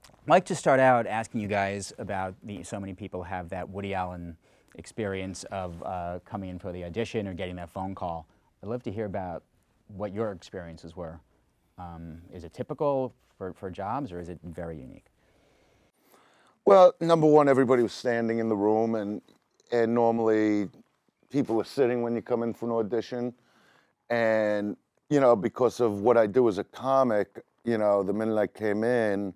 I'd like to start out asking you guys about so many people have that Woody Allen experience of coming in for the audition or getting that phone call. I'd love to hear about what your experiences were. Is it typical for jobs, or is it very unique? Well, number one, everybody was standing in the room, and normally people are sitting when you come in for an audition. And, because of what I do as a comic, the minute I came in,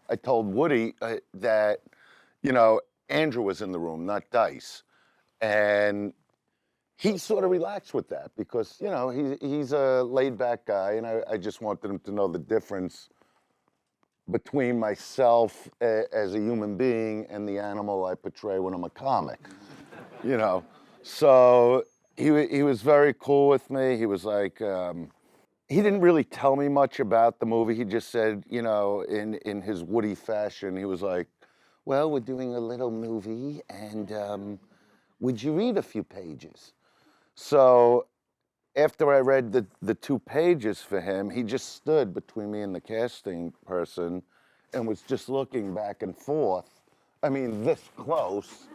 I told Woody that, Andrew was in the room, not Dice. And he sort of relaxed with that because, he's a laid back guy, and I just wanted him to know the difference between myself as a human being and the animal I portray when I'm a comic, So he was very cool with me. He was like, he didn't really tell me much about the movie. He just said, in his Woody fashion, he was like, well, we're doing a little movie, and would you read a few pages? So after I read the 2 pages for him, he just stood between me and the casting person and was just looking back and forth. I mean, this close,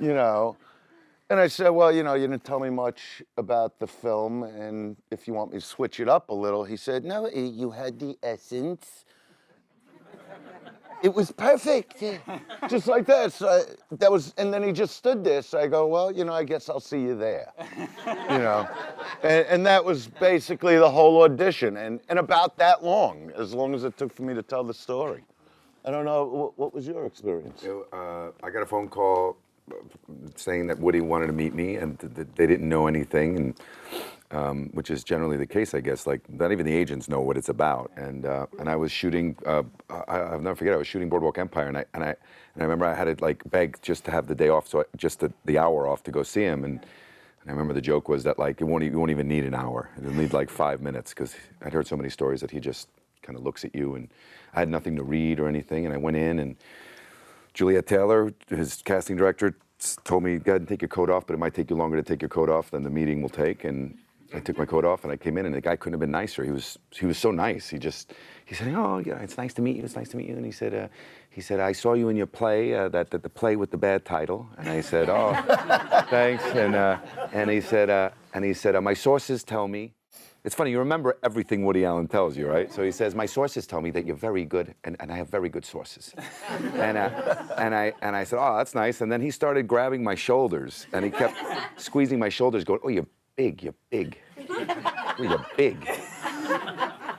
And I said, well, you didn't tell me much about the film, and if you want me to switch it up a little, he said, no, you had the essence. It was perfect, just like that. So and then he just stood there. So I go, well, I guess I'll see you there, And that was basically the whole audition, and about that long as it took for me to tell the story. I don't know, what was your experience? I got a phone call saying that Woody wanted to meet me, and that they didn't know anything, and which is generally the case, I guess. Like, not even the agents know what it's about. And I was shooting. I'll never forget. I was shooting Boardwalk Empire, and I remember I had to beg just to have the day off, so just the hour off to go see him. And I remember the joke was that you won't even need an hour. You'll need 5 minutes, because I'd heard so many stories that he just kind of looks at you, and I had nothing to read or anything. And I went in, and Juliet Taylor, his casting director, told me, go ahead and take your coat off, but it might take you longer to take your coat off than the meeting will take. And I took my coat off, and I came in, and the guy couldn't have been nicer. He was so nice. He said, oh, yeah, it's nice to meet you. It's nice to meet you. And he said, I saw you in your play, the play with the bad title. And I said, oh, thanks. And he said, my sources tell me. It's funny, you remember everything Woody Allen tells you, right? So he says, my sources tell me that you're very good, and I have very good sources. And I said, oh, that's nice. And then he started grabbing my shoulders, and he kept squeezing my shoulders, going, oh, you're big. Oh, you're big.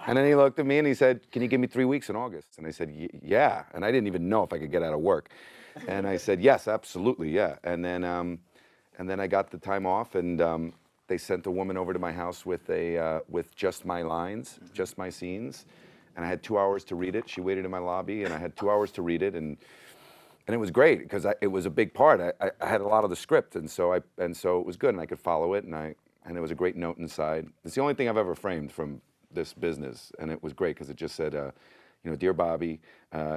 And then he looked at me and he said, can you give me 3 weeks in August? And I said, yeah. And I didn't even know if I could get out of work. And I said, yes, absolutely, yeah. And then I got the time off, and they sent a woman over to my house with just my lines, just my scenes, and I had 2 hours to read it. She waited in my lobby, and I had 2 hours to read it, and it was great because it was a big part. I had a lot of the script, and so it was good, and I could follow it, and it was a great note inside. It's the only thing I've ever framed from this business, and it was great because it just said, dear Bobby,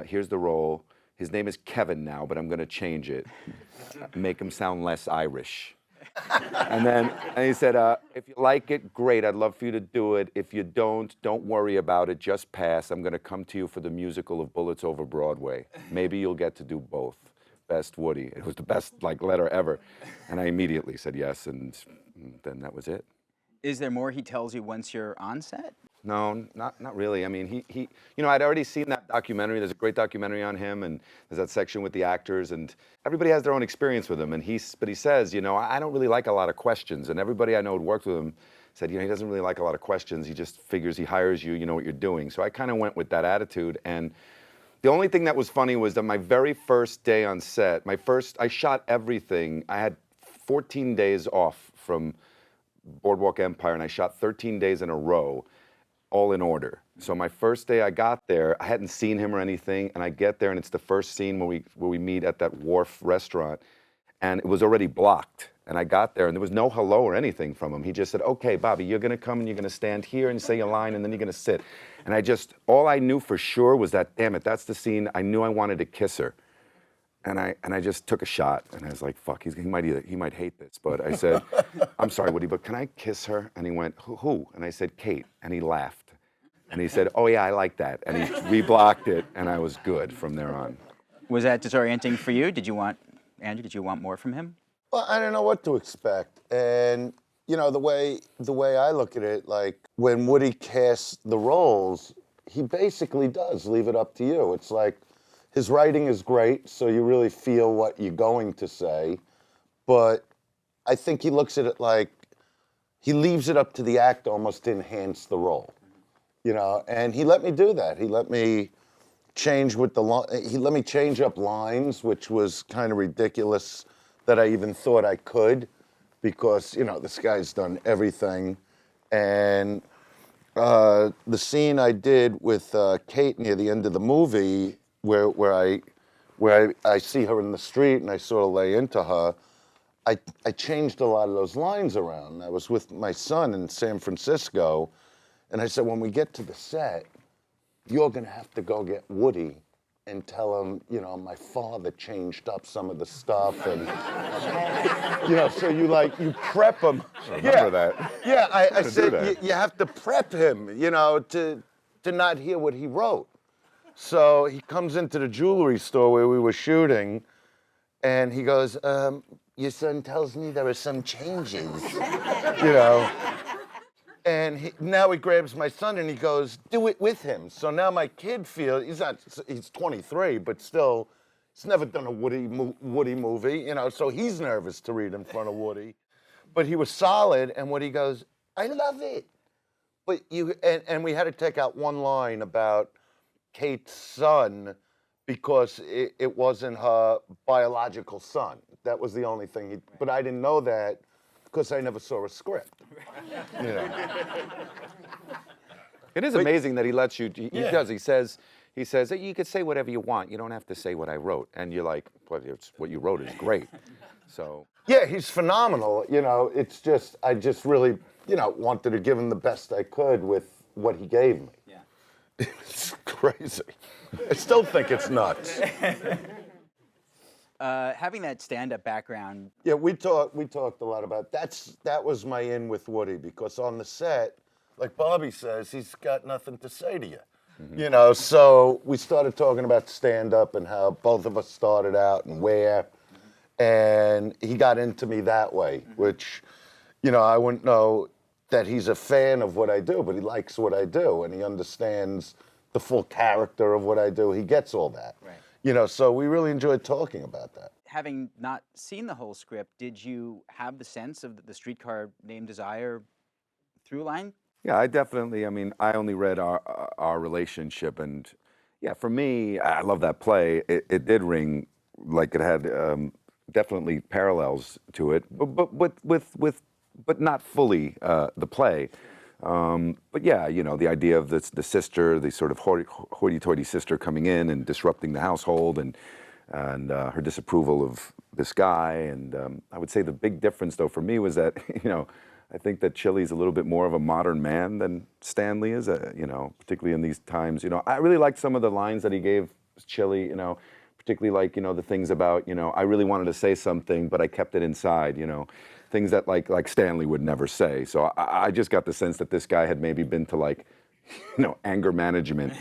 here's the role. His name is Kevin now, but I'm going to change it, make him sound less Irish. And he said, if you like it, great, I'd love for you to do it. If you don't worry about it, just pass. I'm going to come to you for the musical of Bullets Over Broadway. Maybe you'll get to do both. Best, Woody. It was the best letter ever. And I immediately said yes, and then that was it. Is there more he tells you once you're on set? No, not really. I mean, he I'd already seen that documentary. There's a great documentary on him, and there's that section with the actors, and everybody has their own experience with him. And but he says, I don't really like a lot of questions. And everybody I know who worked with him said, he doesn't really like a lot of questions. He just figures he hires you, you know what you're doing. So I kind of went with that attitude. And the only thing that was funny was that my very first day on set, I shot everything. I had 14 days off from Boardwalk Empire, and I shot 13 days in a row, all in order. So my first day I got there, I hadn't seen him or anything, and I get there, and it's the first scene where we meet at that wharf restaurant, and it was already blocked. And I got there, and there was no hello or anything from him. He just said, okay, Bobby, you're gonna come and you're gonna stand here and say a line, and then you're gonna sit. And all I knew for sure was that, damn it, that's the scene. I knew I wanted to kiss her. And I just took a shot, and I was like, fuck, he might hate this. But I said, I'm sorry, Woody, but can I kiss her? And he went, who? And I said, Kate. And he laughed. And he said, oh yeah, I like that. And he reblocked it, and I was good from there on. Was that disorienting for you? Andrew, did you want more from him? Well, I don't know what to expect. And, you know, the way I look at it, like when Woody casts the roles, he basically does leave it up to you. It's like his writing is great, so you really feel what you're going to say. But I think he looks at it like he leaves it up to the actor almost to enhance the role. You know, and he let me do that. He let me change he let me change up lines, which was kind of ridiculous that I even thought I could, because, you know, this guy's done everything. And the scene I did with Kate near the end of the movie, where I see her in the street and I sort of lay into her, I changed a lot of those lines around. I was with my son in San Francisco, and I said, when we get to the set, you're gonna have to go get Woody and tell him, you know, my father changed up some of the stuff, and you know, so you prep him. Remember that. Yeah, I do said that. you have to prep him, you know, to not hear what he wrote. So he comes into the jewelry store where we were shooting, and he goes, your son tells me there are some changes, you know. And now he grabs my son and he goes, do it with him. So now my kid feels, he's 23, but still, he's never done a Woody movie, you know, so he's nervous to read in front of Woody. But he was solid, and Woody goes, I love it. But and we had to take out one line about Kate's son because it wasn't her biological son. That was the only thing but I didn't know that because I never saw a script. You know. It is amazing that he lets you. He does. He says that you could say whatever you want. You don't have to say what I wrote. And you're like, well, what you wrote is great. So. Yeah, he's phenomenal. You know, it's just I just really, you know, wanted to give him the best I could with what he gave me. Yeah. It's crazy. I still think it's nuts. Having that stand-up background. Yeah, we talked a lot about that was my in with Woody, because on the set, like Bobby says, he's got nothing to say to you. Mm-hmm. You know, so we started talking about stand-up and how both of us started out and where, and he got into me that way, which, you know, I wouldn't know that he's a fan of what I do, but he likes what I do, and he understands the full character of what I do. He gets all that. Right. You know, so we really enjoyed talking about that. Having not seen the whole script, did you have the sense of the streetcar named Desire through line? Yeah, I mean, I only read our relationship, and yeah, for me, I love that play. It did ring like it had definitely parallels to it, but not fully the play. But yeah, you know, the idea of the sister, the sort of hoity-toity sister coming in and disrupting the household, and her disapproval of this guy. And I would say the big difference, though, for me was that, you know, I think that Chili's a little bit more of a modern man than Stanley is, you know, particularly in these times. You know, I really liked some of the lines that he gave Chili, you know, particularly like, you know, the things about, you know, I really wanted to say something, but I kept it inside, you know. Things that like Stanley would never say. So I just got the sense that this guy had maybe been to like, you know, anger management,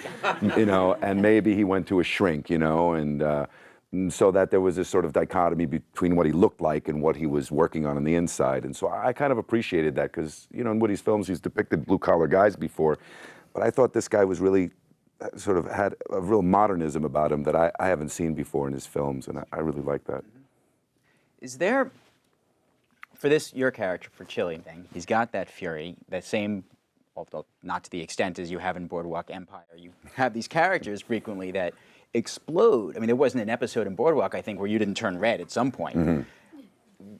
you know, and maybe he went to a shrink, you know, and so that there was this sort of dichotomy between what he looked like and what he was working on the inside. And so I kind of appreciated that because, you know, in Woody's films, he's depicted blue-collar guys before, but I thought this guy was really sort of had a real modernism about him that I haven't seen before in his films, and I really like that. Is there, for this, your character, for Chili thing, he's got that fury, that same, although not to the extent as you have in Boardwalk Empire, you have these characters frequently that explode. I mean, there wasn't an episode in Boardwalk, I think, where you didn't turn red at some point. Mm-hmm.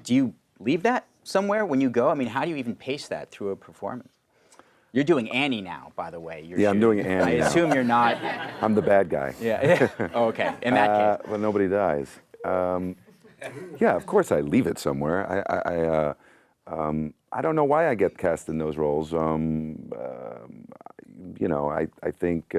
Do you leave that somewhere when you go? I mean, how do you even pace that through a performance? You're doing Annie now, by the way. Yeah, I'm doing Annie now. I assume you're not. I'm the bad guy. Yeah. Oh, okay. In that case. Well, nobody dies. Yeah, of course I leave it somewhere. I don't know why I get cast in those roles. You know, I think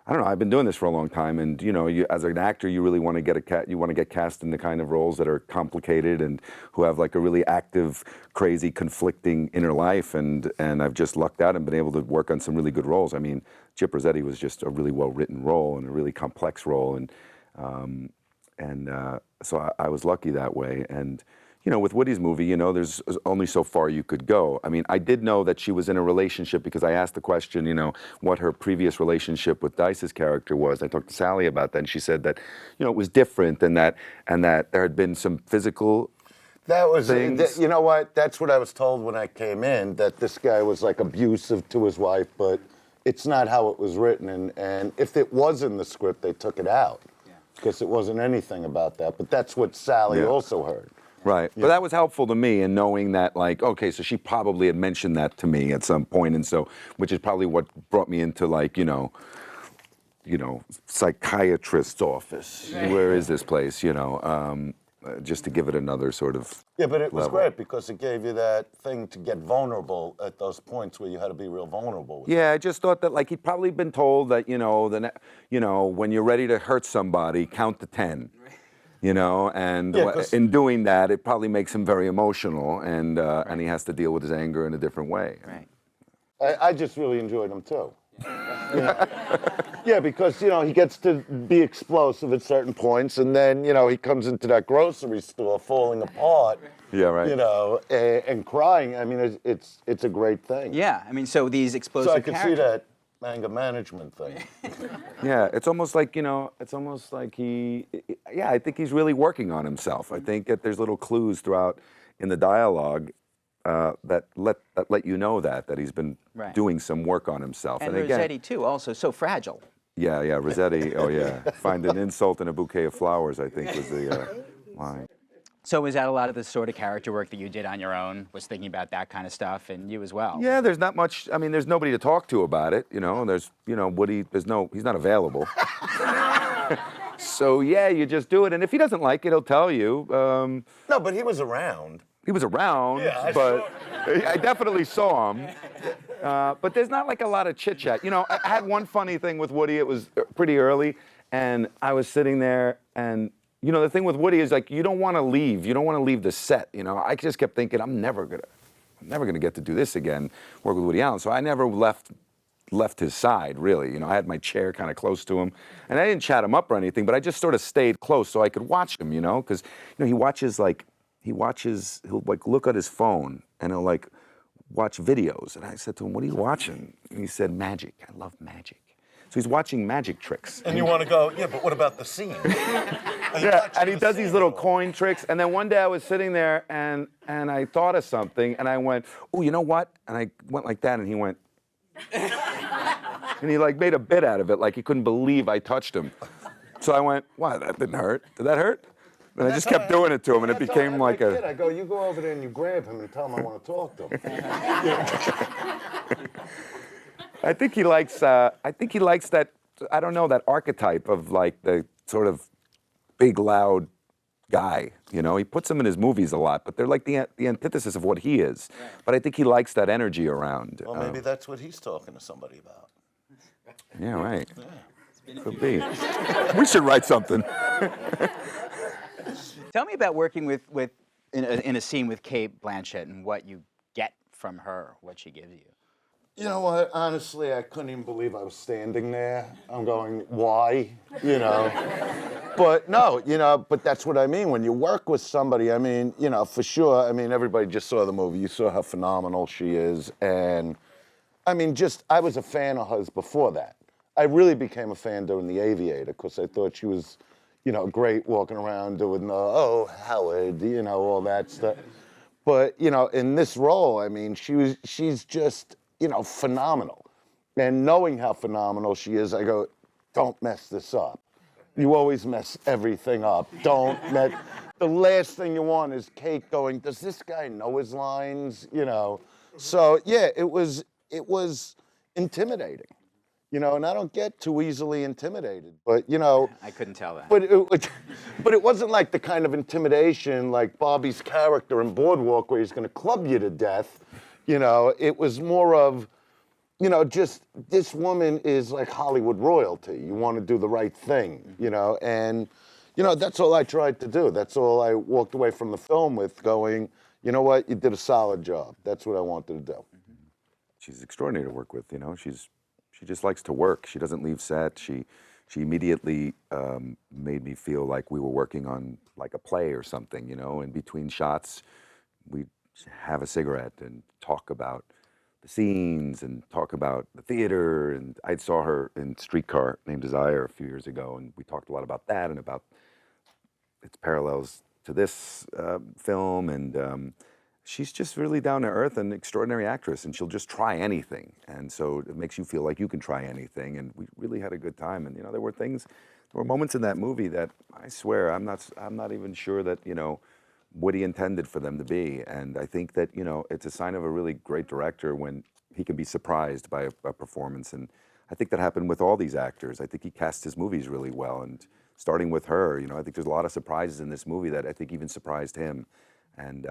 I don't know. I've been doing this for a long time, and you know, as an actor, you really want to get cast in the kind of roles that are complicated and who have like a really active, crazy, conflicting inner life. And I've just lucked out and been able to work on some really good roles. I mean, Chip Rossetti was just a really well written role and a really complex role, and so I was lucky that way. And you know, with Woody's movie, you know, there's only so far you could go. I mean, I did know that she was in a relationship because I asked the question, you know, what her previous relationship with Dice's character was. I talked to Sally about that, and she said that, you know, it was different, and that there had been some physical things. You know what? That's what I was told when I came in, that this guy was like abusive to his wife, but it's not how it was written. And if it was in the script, they took it out because it wasn't anything about that. But that's what Sally also heard. Right, but that was helpful to me in knowing that, like, okay, so she probably had mentioned that to me at some point, and so, which is probably what brought me into, like, you know, psychiatrist's office. Right. Where is this place, you know, just to give it another sort of but it was level. Great because it gave you that thing to get vulnerable at those points where you had to be real vulnerable. I just thought that, like, he'd probably been told that, you know, when you're ready to hurt somebody, count to 10. You know, and in doing that, it probably makes him very emotional, and he has to deal with his anger in a different way. Right. I just really enjoyed him too. Because you know he gets to be explosive at certain points, and then you know he comes into that grocery store falling apart. Yeah, right. You know, and crying. I mean, it's a great thing. Yeah, I mean, so these explosive. So I can see that anger management thing. Yeah, it's almost like, you know, it's almost like I think he's really working on himself. I think that there's little clues throughout in the dialogue that let you know that he's been doing some work on himself. And Rossetti too, also so fragile. Yeah, Rossetti. Oh yeah, find an insult in a bouquet of flowers, I think was the line. So was that a lot of the sort of character work that you did on your own, was thinking about that kind of stuff, and you as well? Yeah, there's not much, I mean, there's nobody to talk to about it, you know, there's, you know, Woody, he's not available. So yeah, you just do it, and if he doesn't like it, he'll tell you. No, but he was around. He was around, but I definitely saw him. But there's not like a lot of chit chat. You know, I had one funny thing with Woody, it was pretty early, and I was sitting there, and you know, the thing with Woody is like you don't want to leave. You don't want to leave the set. You know, I just kept thinking I'm never gonna get to do this again, work with Woody Allen. So I never left his side really. You know, I had my chair kind of close to him, and I didn't chat him up or anything, but I just sort of stayed close so I could watch him. You know, because you know he'll like look at his phone and he'll like watch videos. And I said to him, "What are you watching?" And he said, "Magic. I love magic." So he's watching magic tricks. And you want to go, yeah, but what about the scene? And he does these little coin tricks. And then one day I was sitting there and I thought of something and I went, "Oh, you know what?" And I went like that and he went, and he like made a bit out of it, like he couldn't believe I touched him. So I went, "Wow, that didn't hurt. Did that hurt?" And I just kept doing it to him, and it became like a... I go, you go over there and you grab him and tell him I want to talk to him. I think he likes that, I don't know, that archetype of like the sort of big, loud guy, you know? He puts them in his movies a lot, but they're like the antithesis of what he is. Right. But I think he likes that energy around. Well, maybe that's what he's talking to somebody about. Yeah, right. Yeah. Could be. We should write something. Tell me about working with in a scene with Cate Blanchett and what you get from her, what she gives you. You know what? Honestly, I couldn't even believe I was standing there. I'm going, why? You know? But no, you know, but that's what I mean. When you work with somebody, I mean, you know, for sure, I mean, everybody just saw the movie. You saw how phenomenal she is. And I mean, I was a fan of hers before that. I really became a fan during The Aviator because I thought she was, you know, great walking around doing, oh, Howard, you know, all that stuff. But, you know, in this role, I mean, she's just, you know, phenomenal. And knowing how phenomenal she is, I go, don't mess this up. You always mess everything up. Don't mess. The last thing you want is Cate going, does this guy know his lines? You know. So yeah, it was intimidating. You know, and I don't get too easily intimidated. But you know, I couldn't tell that. But it wasn't like the kind of intimidation like Bobby's character in Boardwalk where he's going to club you to death. You know, it was more of, you know, just this woman is like Hollywood royalty. You want to do the right thing, you know, and, you know, that's all I tried to do. That's all I walked away from the film with, going, you know what, you did a solid job. That's what I wanted to do. She's extraordinary to work with. You know, she just likes to work. She doesn't leave set. She immediately made me feel like we were working on like a play or something. You know, in between shots, we'd have a cigarette and talk about the scenes and talk about the theater. And I saw her in Streetcar Named Desire a few years ago, and we talked a lot about that and about its parallels to this film. And she's just really down to earth and extraordinary actress, and she'll just try anything. And so it makes you feel like you can try anything. And we really had a good time. And you know, there were moments in that movie that I swear I'm not even sure that, you know, Woody intended for them to be. And I think that, you know, it's a sign of a really great director when he can be surprised by a performance. And I think that happened with all these actors. I think he cast his movies really well. And starting with her, you know, I think there's a lot of surprises in this movie that I think even surprised him. And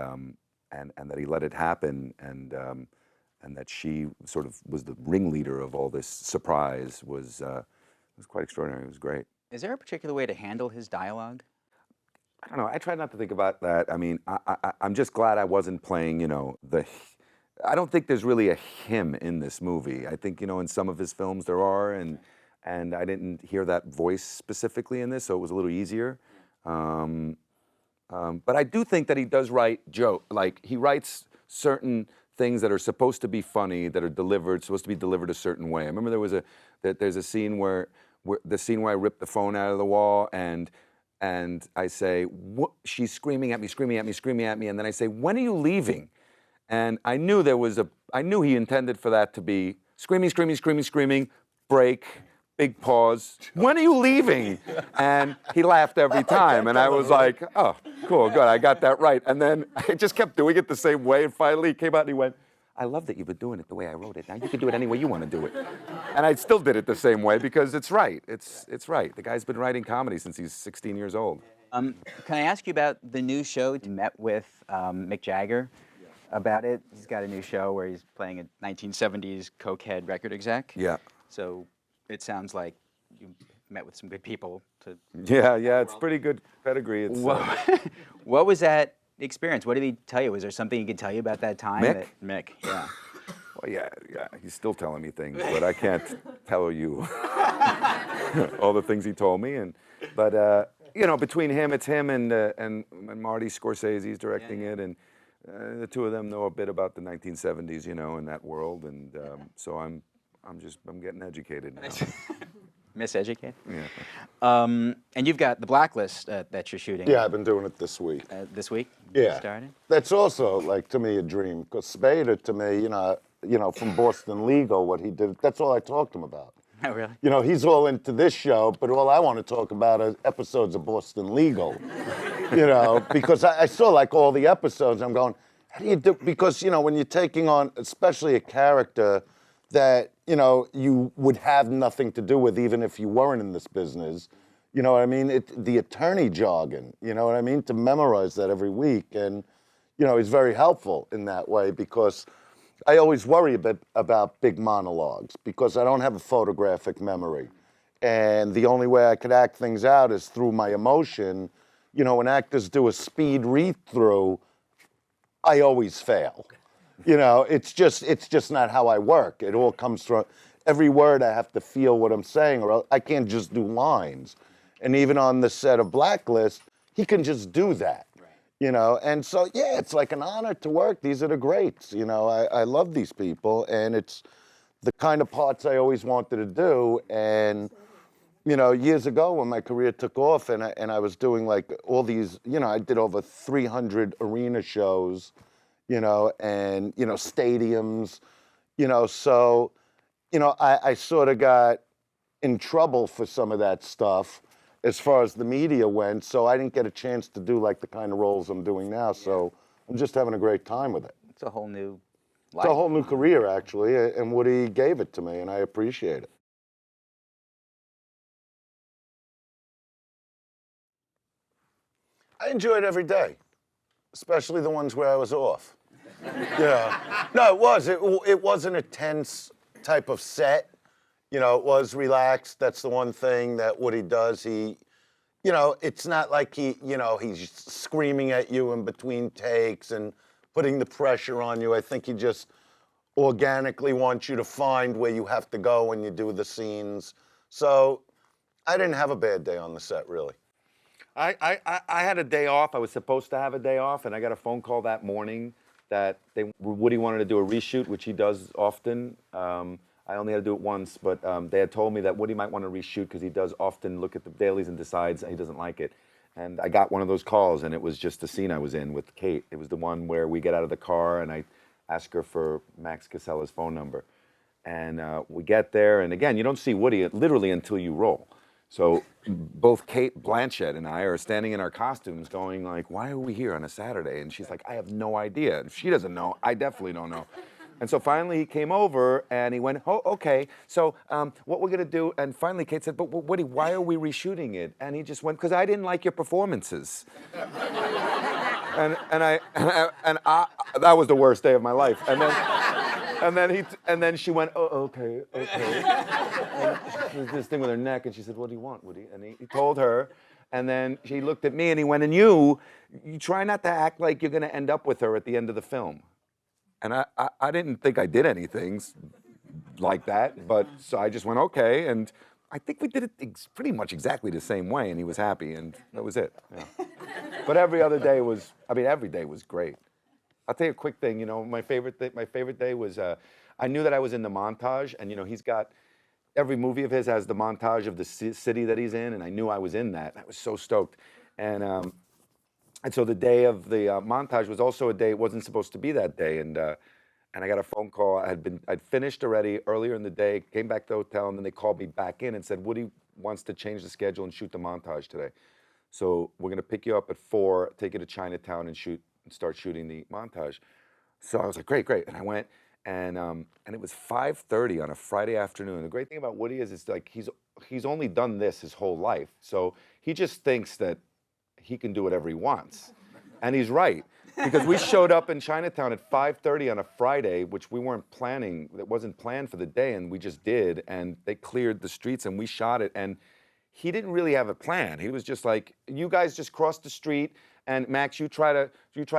that he let it happen, and that she sort of was the ringleader of all this surprise was quite extraordinary. It was great. Is there a particular way to handle his dialogue? I don't know. I try not to think about that. I mean, I'm just glad I wasn't playing, you know, I don't think there's really a him in this movie. I think, you know, in some of his films there are, and I didn't hear that voice specifically in this, so it was a little easier. But I do think that he does write like he writes certain things that are supposed to be funny, that are supposed to be delivered a certain way. I remember there's a scene where I rip the phone out of the wall, and I say, what? She's screaming at me, and then I say, when are you leaving? And I knew he intended for that to be screaming, break, big pause. When are you leaving? And he laughed every time. And I was like, oh, cool, good, I got that right. And then I just kept doing it the same way. And finally he came out and he went, I love that you've been doing it the way I wrote it. Now you can do it any way you want to do it. And I still did it the same way because it's right. It's right. The guy's been writing comedy since he's 16 years old. Can I ask you about the new show? You met with Mick Jagger about it. He's got a new show where he's playing a 1970s cokehead record exec. Yeah. So it sounds like you met with some good people to... Yeah, it's pretty good pedigree. It's, what was that experience? What did he tell you? Was there something he could tell you about that time? Mick? Mick, yeah. Well, yeah, he's still telling me things, but I can't tell you all the things he told me. But you know, between him, it's him and Marty Scorsese's directing it, and the two of them know a bit about the 1970s, you know, in that world, and so I'm getting educated now. Miseducated? Yeah. And you've got The Blacklist that you're shooting. Yeah, I've been doing it this week. This week? Yeah. Started? That's also, like, to me, a dream. Because Spada, to me, you know, from Boston Legal, what he did, that's all I talked to him about. Oh, really? You know, he's all into this show, but all I want to talk about is episodes of Boston Legal. You know, because I saw, like, all the episodes, I'm going, how do you do, because, you know, when you're taking on, especially a character that, you know, you would have nothing to do with even if you weren't in this business, you know what I mean? The attorney jargon, you know what I mean? To memorize that every week. And, you know, he's very helpful in that way because I always worry a bit about big monologues because I don't have a photographic memory. And the only way I could act things out is through my emotion. You know, when actors do a speed read-through, I always fail. You know, it's just not how I work. It all comes from every word. I have to feel what I'm saying, or I can't just do lines. And even on the set of Blacklist, he can just do that. Right. You know, and so yeah, it's like an honor to work. These are the greats. You know, I love these people, and it's the kind of parts I always wanted to do. And you know, years ago when my career took off, and I was doing like all these, you know, I did over 300 arena shows. You know, and, you know, stadiums, you know, so, you know, I sort of got in trouble for some of that stuff as far as the media went, so I didn't get a chance to do like the kind of roles I'm doing now, so I'm just having a great time with it. It's a whole new life. It's a whole new career, actually, and Woody gave it to me, and I appreciate it. I enjoyed every day, especially the ones where I was off. Yeah. No, it was. It wasn't a tense type of set. You know, it was relaxed. That's the one thing that Woody does. He, you know, it's not like he's screaming at you in between takes and putting the pressure on you. I think he just organically wants you to find where you have to go when you do the scenes. So I didn't have a bad day on the set, really. I had a day off. I was supposed to have a day off, and I got a phone call that morning that Woody wanted to do a reshoot, which he does often. I only had to do it once, but they had told me that Woody might want to reshoot because he does often look at the dailies and decides he doesn't like it. And I got one of those calls, and it was just the scene I was in with Kate. It was the one where we get out of the car, and I ask her for Max Casella's phone number. And we get there, and again, you don't see Woody literally until you roll. So both Kate Blanchett and I are standing in our costumes going like, why are we here on a Saturday? And she's like, I have no idea. And she doesn't know. I definitely don't know. And so finally he came over and he went, oh, okay, so what we're gonna do, and finally Kate said, but Woody, why are we reshooting it? And he just went, because I didn't like your performances. and I, that was the worst day of my life. And then she went, oh, okay. And she did this thing with her neck, and she said, what do you want, Woody? And he told her, and then she looked at me and he went, and you try not to act like you're gonna end up with her at the end of the film. And I didn't think I did anything like that, but so I just went, okay, and I think we did it pretty much exactly the same way, and he was happy, and that was it. Yeah. But every day was great. I'll tell you a quick thing, you know, my favorite day was, I knew that I was in the montage, and you know, he's got, every movie of his has the montage of the city that he's in, and I knew I was in that. I was so stoked. And so the day of the montage was also a day, it wasn't supposed to be that day, and I got a phone call. I'd finished already earlier in the day, came back to the hotel, and then they called me back in and said, Woody wants to change the schedule and shoot the montage today. So we're gonna pick you up at 4, take you to Chinatown and start shooting the montage. So I was like, great. And I went, and it was 5:30 on a Friday afternoon. The great thing about Woody is it's like he's only done this his whole life. So he just thinks that he can do whatever he wants. And he's right. Because we showed up in Chinatown at 5:30 on a Friday, which we weren't planning, that wasn't planned for the day, and we just did, and they cleared the streets and we shot it, and he didn't really have a plan. He was just like, you guys just cross the street, and Max, you try to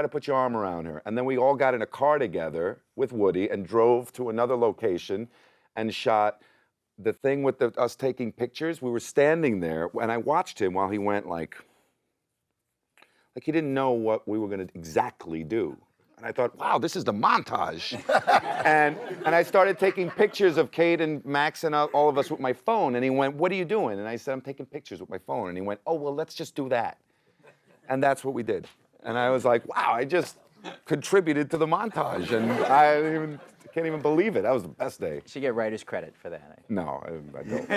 put your arm around her. And then we all got in a car together with Woody and drove to another location and shot the thing with us taking pictures. We were standing there, and I watched him while he went like he didn't know what we were going to exactly do. And I thought, wow, this is the montage. and I started taking pictures of Kate and Max and all of us with my phone. And he went, what are you doing? And I said, I'm taking pictures with my phone. And he went, oh, well, let's just do that. And that's what we did. And I was like, wow, I just contributed to the montage. And I can't even believe it. That was the best day. You should get writer's credit for that. No, I don't.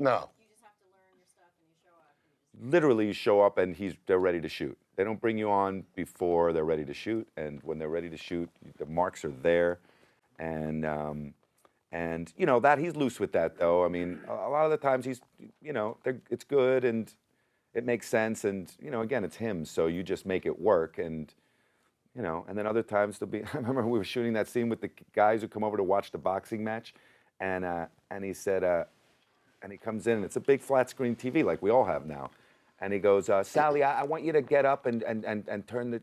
No. You just have to learn your stuff and you show up. Literally, you show up and they're ready to shoot. They don't bring you on before they're ready to shoot, and when they're ready to shoot, the marks are there, and you know that he's loose with that though. I mean, a lot of the times he's, you know, it's good and it makes sense, and you know, again, it's him, so you just make it work, and you know, and then other times there'll be. I remember we were shooting that scene with the guys who come over to watch the boxing match, and he said. And he comes in, and it's a big flat screen TV like we all have now. And he goes, Sally, I want you to get up and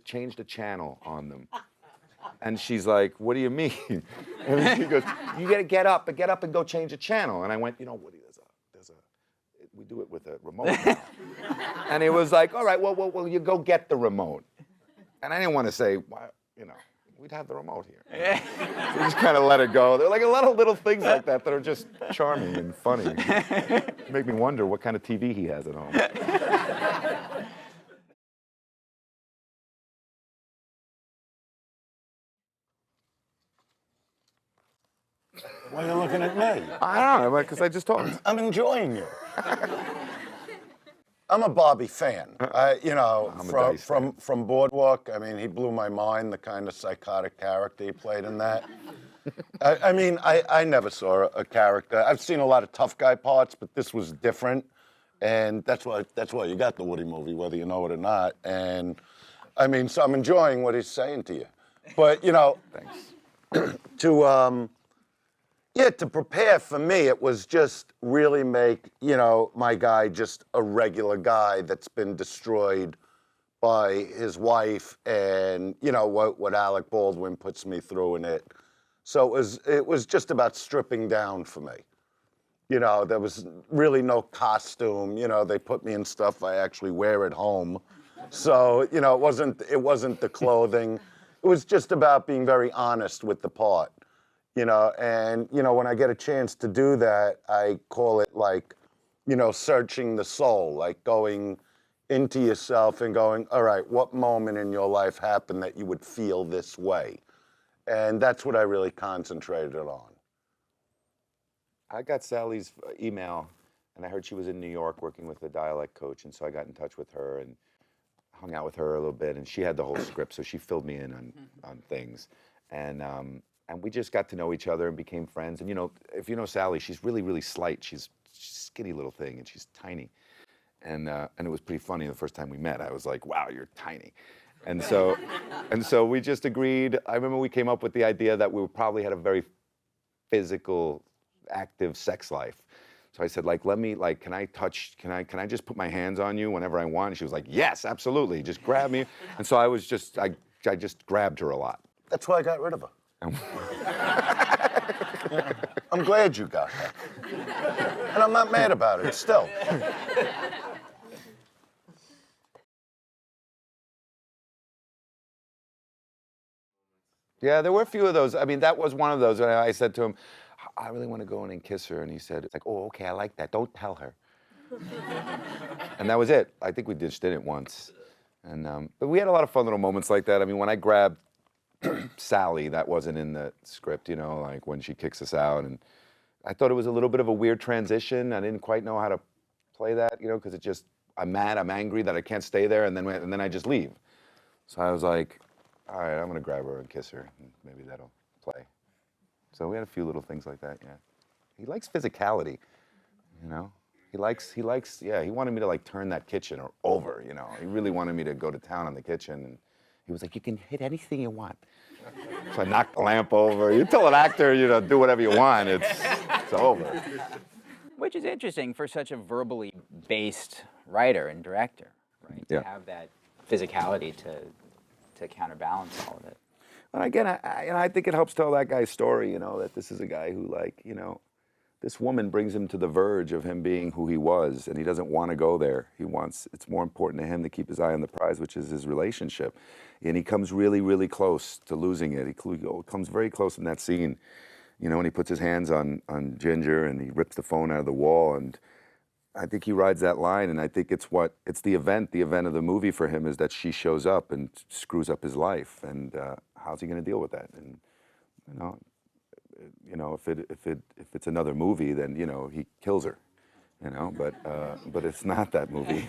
change the channel on them. And she's like, what do you mean? And he goes, you gotta get up and go change the channel. And I went, you know, Woody, we do it with a remote now. And he was like, all right, well, you go get the remote. And I didn't want to say, why, you know, we'd have the remote here. So we just kind of let it go. There are like a lot of little things like that that are just charming and funny. Make me wonder what kind of TV he has at home. Why are you looking at me? I don't know, because I just talked. I'm enjoying you. I'm a Bobby fan. You know, from Boardwalk. I mean, he blew my mind. The kind of psychotic character he played in that. I mean, I never saw a character. I've seen a lot of tough guy parts, but this was different, and that's why you got the Woody movie, whether you know it or not. And I mean, so I'm enjoying what he's saying to you. But, you know, Thanks. to prepare for me, it was just really make, you know, my guy just a regular guy that's been destroyed by his wife and, you know, what Alec Baldwin puts me through in it. So it was just about stripping down for me. You know, there was really no costume. You know, they put me in stuff I actually wear at home. So, you know, it wasn't the clothing. It was just about being very honest with the part. You know, and, you know, when I get a chance to do that, I call it like, you know, searching the soul, like going into yourself and going, all right, what moment in your life happened that you would feel this way? And that's what I really concentrated on. I got Sally's email, and I heard she was in New York working with a dialect coach, and so I got in touch with her and hung out with her a little bit, and she had the whole script, so she filled me in on things, and we just got to know each other and became friends. And you know, if you know Sally, she's really, really slight. She's a skinny little thing, and she's tiny. And it was pretty funny the first time we met. I was like, "Wow, you're tiny," and so we just agreed. I remember we came up with the idea that we probably had a very physical, active sex life. So I said, like, can I just put my hands on you whenever I want? And she was like, yes, absolutely, just grab me. And so I just grabbed her a lot. That's why I got rid of her. I'm glad you got her. And I'm not mad about it still. Yeah, there were a few of those. I mean, that was one of those. And I said to him, I really want to go in and kiss her. And he said, it's like, oh, okay, I like that. Don't tell her. And that was it. I think we just did it once. And but we had a lot of fun little moments like that. I mean, when I grabbed Sally, that wasn't in the script, you know, like when she kicks us out. And I thought it was a little bit of a weird transition. I didn't quite know how to play that, you know, because it just, I'm mad, I'm angry that I can't stay there, and then I just leave. So I was like, all right, I'm going to grab her and kiss her, and maybe that'll play. So we had a few little things like that, yeah. He likes physicality, you know? He likes, yeah, he wanted me to like turn that kitchen over, you know? He really wanted me to go to town on the kitchen, and he was like, you can hit anything you want. So I knocked the lamp over. You tell an actor, you know, do whatever you want, it's over. Which is interesting for such a verbally based writer and director, right? Yeah. To have that physicality to counterbalance all of it. And again, I think it helps tell that guy's story, you know, that this is a guy who, like, you know, this woman brings him to the verge of him being who he was, and he doesn't want to go there. It's more important to him to keep his eye on the prize, which is his relationship. And he comes really, really close to losing it. He comes very close in that scene, you know, when he puts his hands on Ginger and he rips the phone out of the wall. And I think he rides that line, and I think it's the event of the movie for him is that she shows up and screws up his life. And how's he going to deal with that? And, you know, if it's another movie, then, you know, he kills her, you know, but it's not that movie.